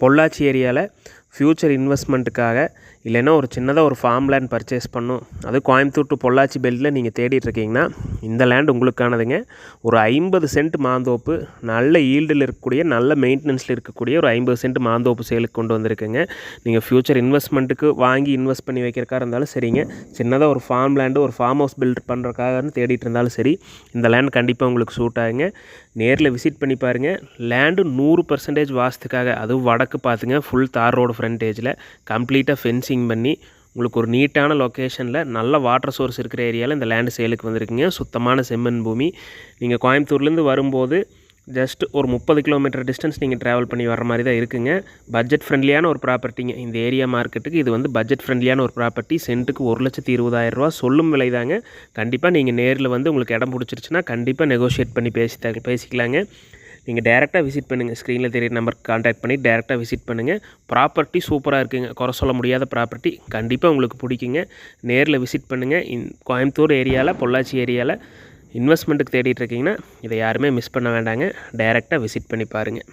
பொள்ளாச்சி ஏரியாவில் ஃப்யூச்சர் இன்வெஸ்ட்மெண்ட்டுக்காக இல்லைன்னா ஒரு சின்னதாக ஒரு ஃபார்ம் லேண்ட் பர்ச்சேஸ் பண்ணும், அது கோயம்புத்தூர் டு பொள்ளாச்சி பெல்ட்டில் நீங்கள் தேடிட்டுருக்கீங்கன்னா இந்த லேண்ட் உங்களுக்கானதுங்க. ஒரு 50 சென்ட் மாந்தோப்பு, நல்ல ஈல்டில் இருக்கக்கூடிய நல்ல மெயின்டெனன்ஸில் இருக்கக்கூடிய ஒரு 50 சென்ட் மாந்தோப்பு சேலுக்கு கொண்டு வந்திருக்குங்க. நீங்கள் ஃப்யூச்சர் இன்வெஸ்ட்மெண்ட்டுக்கு வாங்கி இன்வெஸ்ட் பண்ணி வைக்கிறக்காக இருந்தாலும் சரிங்க, சின்னதாக ஒரு ஃபார்ம் லேண்டு ஒரு ஃபார்ம் ஹவுஸ் பில்ட் பண்ணுறக்காக தேடிட்டு இருந்தாலும் சரி, இந்த லேண்ட் கண்டிப்பாக உங்களுக்கு சூட் ஆகுங்க. நேரில் விசிட் பண்ணி பாருங்கள். லேண்டு 100% வாஸ்துக்காக, அதுவும் வடக்கு பார்த்துங்க, ஃபுல் தார் ரோடு ஃப்ரண்டேஜில் கம்ப்ளீட்டாக ஃபென்சிங் பண்ணி உங்களுக்கு ஒரு நீட்டான லொக்கேஷனில் நல்ல வாட்டர் சோர்ஸ் இருக்கிற ஏரியாவில் இந்த லேண்டு சேலுக்கு வந்திருக்குங்க. சுத்தமான செம்மண் பூமி. நீங்கள் கோயம்புத்தூர்லேருந்து வரும்போது ஜஸ்ட் ஒரு 30 கிலோமீட்டர் டிஸ்டன்ஸ் நீங்கள் ட்ராவல் பண்ணி வர மாதிரி தான் இருக்குங்க. பட்ஜெட் ஃப்ரெண்ட்லியான ஒரு ப்ராப்பர்ட்டிங்க. இந்த ஏரியா மார்க்கெட்டுக்கு இது வந்து பட்ஜெட் ஃப்ரெண்ட்லியான ஒரு ப்ராப்பர்ட்டி. சென்ட்டுக்கு 1,20,000 ரூபா சொல்லும் விலை தாங்க. கண்டிப்பாக நீங்கள் நேரில் வந்து உங்களுக்கு இடம் பிடிச்சிருச்சுன்னா கண்டிப்பாக நெகோஷியேட் பண்ணி பேசிக்கலாங்க. நீங்கள் டேரெக்டாக விசிட் பண்ணுங்கள். ஸ்க்ரீனில் தெரியுற நம்பருக்கு கான்டாக்ட் பண்ணி டேரெக்டாக விசிட் பண்ணுங்கள். ப்ராப்பர்ட்டி சூப்பராக இருக்குங்க. குறை சொல்ல முடியாத ப்ராப்பர்ட்டி. கண்டிப்பாக உங்களுக்கு பிடிக்குங்க. நேரில் விசிட் பண்ணுங்கள். கோயம்புத்தூர் ஏரியாவில் பொள்ளாச்சி ஏரியாவில் இன்வெஸ்ட்மெண்ட்டுக்கு தேடிட்டு இருக்கீங்கன்னா இதை யாருமே மிஸ் பண்ண வேண்டாங்க. டேரெக்டாக விசிட் பண்ணி பாருங்கள்.